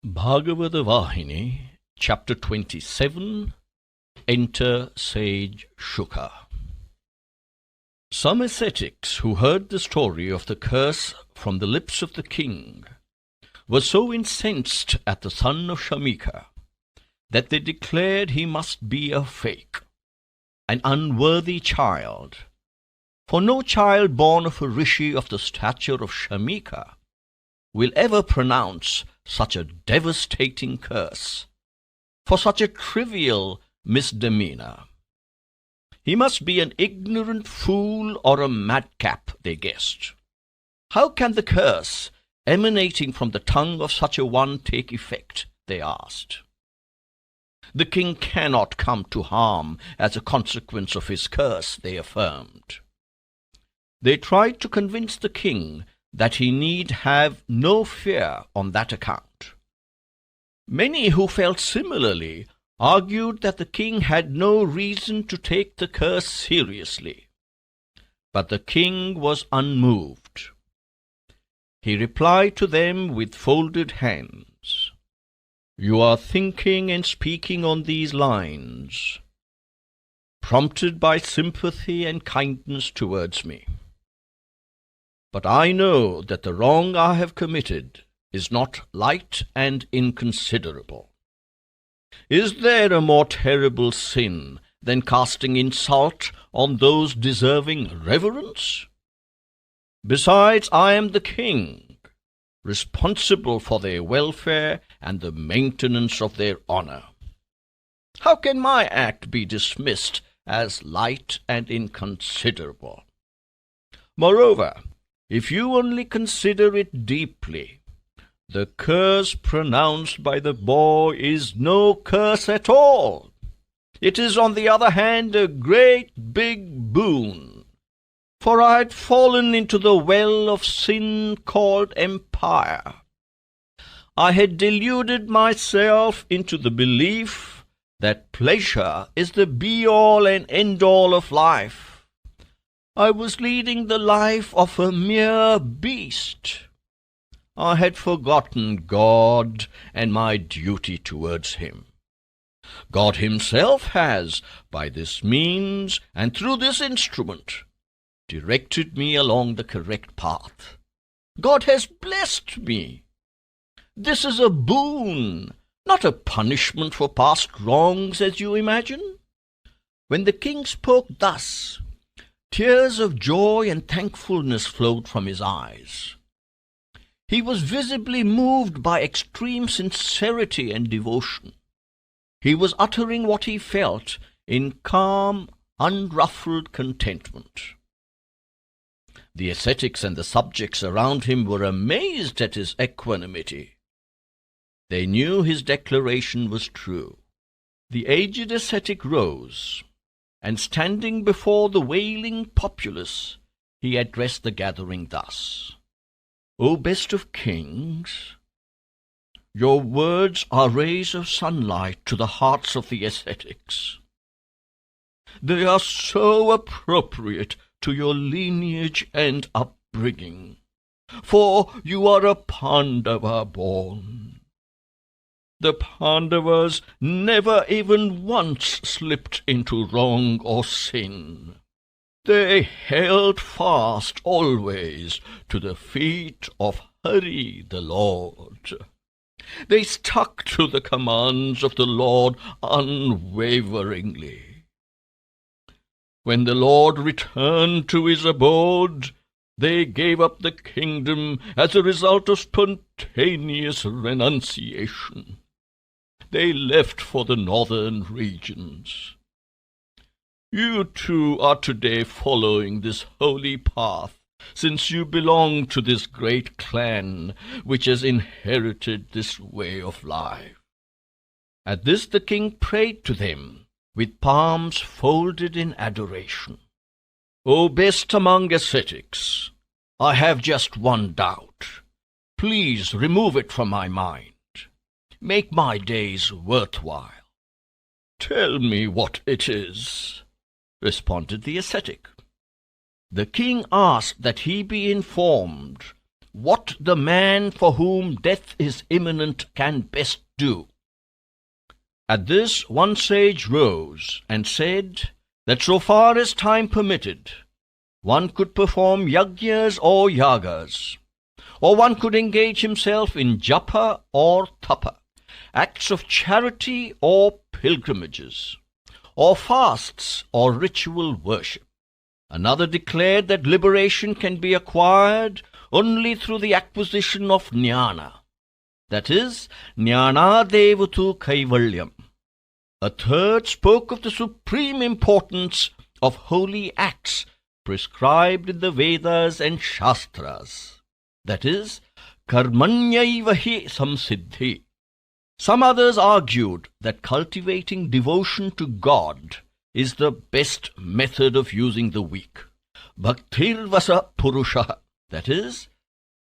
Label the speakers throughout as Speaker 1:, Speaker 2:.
Speaker 1: Bhagawatha Vahini, Chapter 27. Enter Sage Shuka. Some ascetics who heard the story of the curse from the lips of the king were so incensed at the son of Shamika that they declared he must be a fake, an unworthy child, for no child born of a rishi of the stature of Shamika will ever pronounce such a devastating curse for such a trivial misdemeanor. He must be an ignorant fool or a madcap, they guessed. How can the curse emanating from the tongue of such a one take effect, they asked. The king cannot come to harm as a consequence of his curse, they affirmed. They tried to convince the king that he need have no fear on that account. Many who felt similarly argued that the king had no reason to take the curse seriously. But the king was unmoved. He replied to them with folded hands, "You are thinking and speaking on these lines, prompted by sympathy and kindness towards me. But I know that the wrong I have committed is not light and inconsiderable. Is there a more terrible sin than casting insult on those deserving reverence? Besides, I am the king, responsible for their welfare and the maintenance of their honor. How can my act be dismissed as light and inconsiderable? Moreover, if you only consider it deeply, the curse pronounced by the boy is no curse at all. It is, on the other hand, a great big boon, for I had fallen into the well of sin called empire. I had deluded myself into the belief that pleasure is the be-all and end-all of life. I was leading the life of a mere beast. I had forgotten God and my duty towards him. God himself has, by this means and through this instrument, directed me along the correct path. God has blessed me. This is a boon, not a punishment for past wrongs, as you imagine." When the king spoke thus, tears of joy and thankfulness flowed from his eyes. He was visibly moved by extreme sincerity and devotion. He was uttering what he felt in calm, unruffled contentment. The ascetics and the subjects around him were amazed at his equanimity. They knew his declaration was true. The aged ascetic rose, and standing before the wailing populace, he addressed the gathering thus: "O best of kings, your words are rays of sunlight to the hearts of the ascetics. They are so appropriate to your lineage and upbringing, for you are a Pandava born. The Pandavas never even once slipped into wrong or sin. They held fast always to the feet of Hari the Lord. They stuck to the commands of the Lord unwaveringly. When the Lord returned to his abode, they gave up the kingdom as a result of spontaneous renunciation. They left for the northern regions. You too are today following this holy path, since you belong to this great clan which has inherited this way of life." At this the king prayed to them, with palms folded in adoration. "O best among ascetics, I have just one doubt. Please remove it from my mind. Make my days worthwhile." "Tell me what it is," responded the ascetic. The king asked that he be informed what the man for whom death is imminent can best do. At this, one sage rose and said that so far as time permitted, one could perform yajnas or yagas, or one could engage himself in japa or tapa, acts of charity or pilgrimages, or fasts or ritual worship. Another declared that liberation can be acquired only through the acquisition of jnana, that is, jnana devatu kaivalyam. A third spoke of the supreme importance of holy acts prescribed in the Vedas and Shastras, that is, karmanyaivahi samsiddhi. Some others argued that cultivating devotion to God is the best method of using the weak. Bhaktirvasa purusha, that is,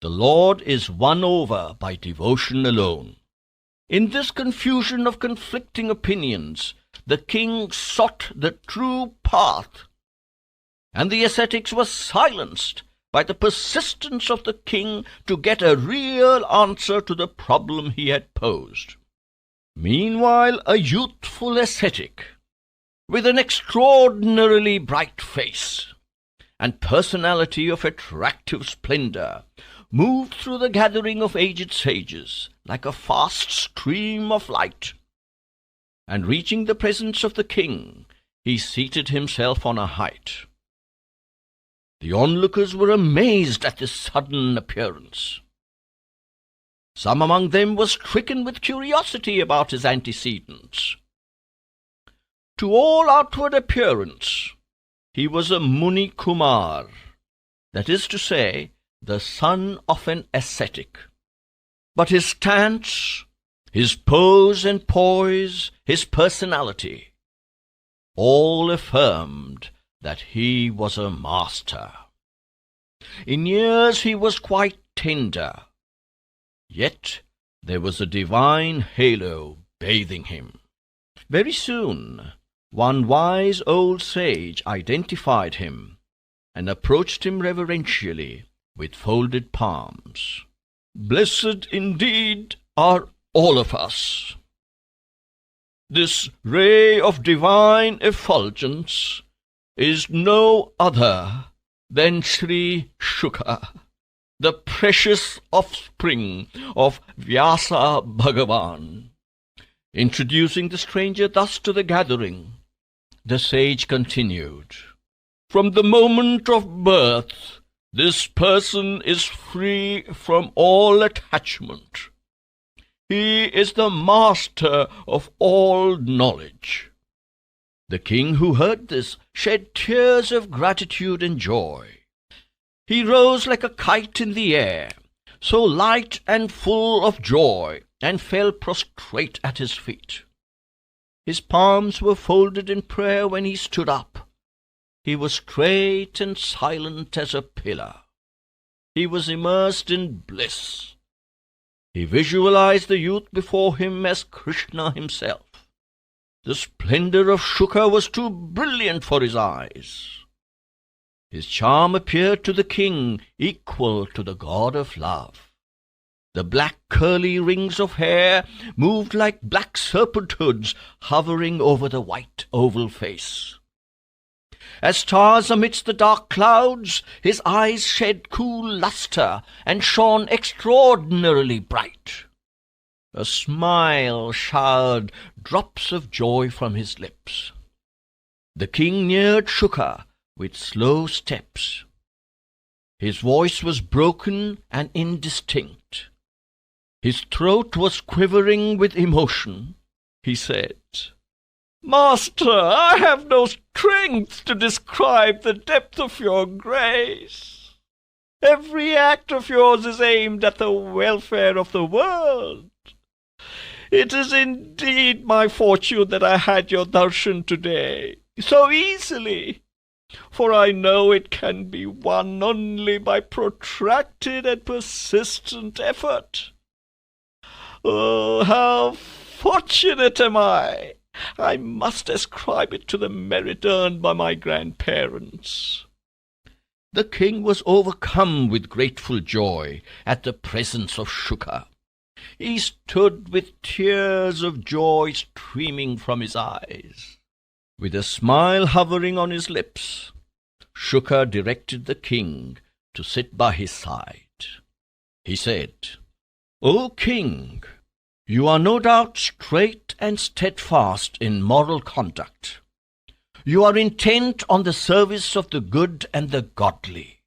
Speaker 1: the Lord is won over by devotion alone. In this confusion of conflicting opinions, the king sought the true path, and the ascetics were silenced by the persistence of the king to get a real answer to the problem he had posed. Meanwhile, a youthful ascetic, with an extraordinarily bright face and personality of attractive splendor, moved through the gathering of aged sages like a fast stream of light, and reaching the presence of the king, he seated himself on a height. The onlookers were amazed at this sudden appearance. Some among them were stricken with curiosity about his antecedents. To all outward appearance, he was a Muni Kumar, that is to say, the son of an ascetic. But his stance, his pose and poise, his personality, all affirmed that he was a master. In years he was quite tender, yet there was a divine halo bathing him. Very soon, one wise old sage identified him and approached him reverentially with folded palms. Blessed indeed are all of us. This ray of divine effulgence is no other than Sri Shuka, the precious offspring of Vyasa Bhagavan. Introducing the stranger thus to the gathering, the sage continued, "From the moment of birth, this person is free from all attachment. He is the master of all knowledge." The king, who heard this, shed tears of gratitude and joy. He rose like a kite in the air, so light and full of joy, and fell prostrate at his feet. His palms were folded in prayer when he stood up. He was straight and silent as a pillar. He was immersed in bliss. He visualized the youth before him as Krishna himself. The splendor of Shuka was too brilliant for his eyes. His charm appeared to the king equal to the god of love. The black curly rings of hair moved like black serpent hoods hovering over the white oval face. As stars amidst the dark clouds, his eyes shed cool lustre and shone extraordinarily bright. A smile showered drops of joy from his lips. The king neared Shuka with slow steps. His voice was broken and indistinct. His throat was quivering with emotion. He said, "Master, I have no strength to describe the depth of your grace. Every act of yours is aimed at the welfare of the world. It is indeed my fortune that I had your darshan today, so easily, for I know it can be won only by protracted and persistent effort. Oh, how fortunate am I! I must ascribe it to the merit earned by my grandparents." The king was overcome with grateful joy at the presence of Shuka. He stood with tears of joy streaming from his eyes. With a smile hovering on his lips, Shuka directed the king to sit by his side. He said, "O king, you are no doubt straight and steadfast in moral conduct. You are intent on the service of the good and the godly.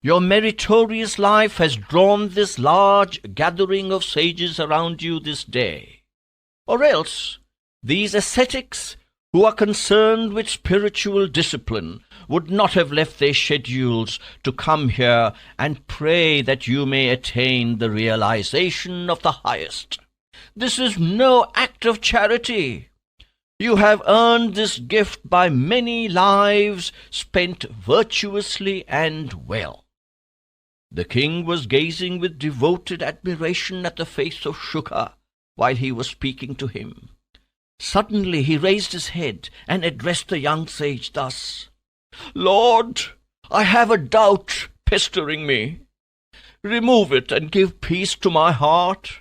Speaker 1: Your meritorious life has drawn this large gathering of sages around you this day. Or else, these ascetics who are concerned with spiritual discipline would not have left their schedules to come here and pray that you may attain the realization of the highest. This is no act of charity. You have earned this gift by many lives spent virtuously and well." The king was gazing with devoted admiration at the face of Shuka while he was speaking to him. Suddenly he raised his head and addressed the young sage thus, "Lord, I have a doubt pestering me. Remove it and give peace to my heart.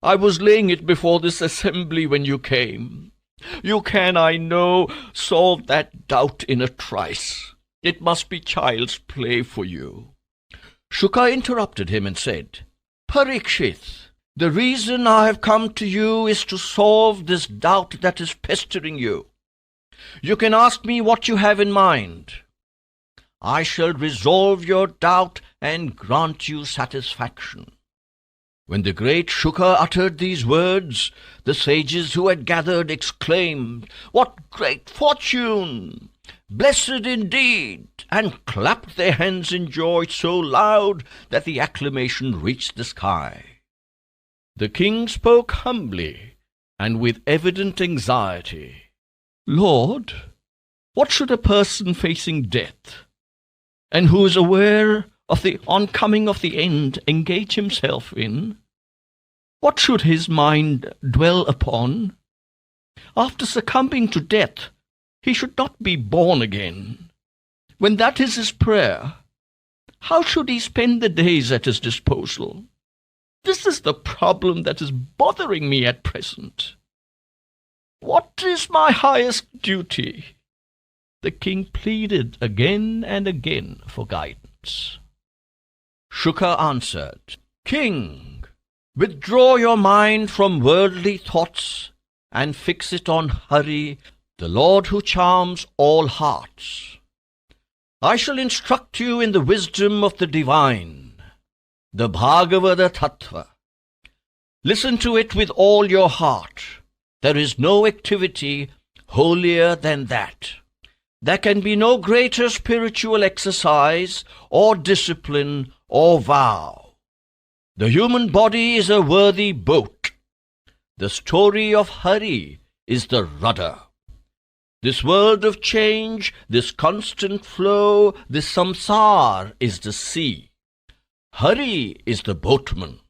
Speaker 1: I was laying it before this assembly when you came. You can, I know, solve that doubt in a trice. It must be child's play for you." Shuka interrupted him and said, "Parikshit, the reason I have come to you is to solve this doubt that is pestering you. You can ask me what you have in mind. I shall resolve your doubt and grant you satisfaction." When the great Shuka uttered these words, the sages who had gathered exclaimed, "What great fortune! Blessed indeed!" and clapped their hands in joy so loud that the acclamation reached the sky. The king spoke humbly and with evident anxiety. "Lord, what should a person facing death, and who is aware of the oncoming of the end, engage himself in? What should his mind dwell upon? After succumbing to death, he should not be born again. When that is his prayer, how should he spend the days at his disposal? This is the problem that is bothering me at present. What is my highest duty?" The king pleaded again and again for guidance. Shuka answered, "King, withdraw your mind from worldly thoughts and fix it on Hari, the Lord who charms all hearts. I shall instruct you in the wisdom of the divine, the Bhagavata Tattva. Listen to it with all your heart. There is no activity holier than that. There can be no greater spiritual exercise or discipline or vow. The human body is a worthy boat. The story of Hari is the rudder. This world of change, this constant flow, this samsar is the sea. Hari is the boatman.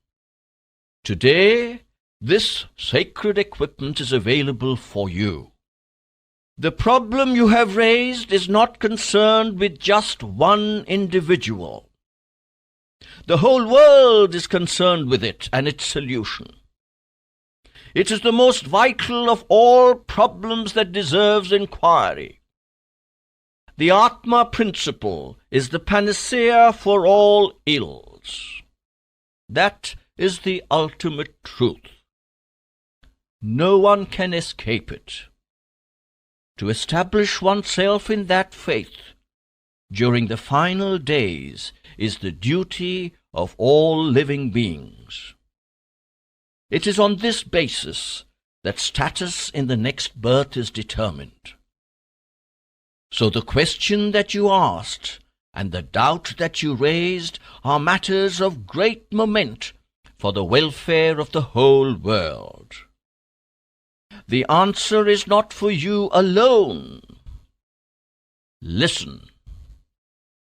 Speaker 1: Today, this sacred equipment is available for you. The problem you have raised is not concerned with just one individual. The whole world is concerned with it and its solution. It is the most vital of all problems that deserves inquiry. The Atma principle is the panacea for all ills. That is the ultimate truth. No one can escape it. To establish oneself in that faith during the final days is the duty of all living beings. It is on this basis that status in the next birth is determined. So the question that you asked and the doubt that you raised are matters of great moment for the welfare of the whole world. The answer is not for you alone. Listen.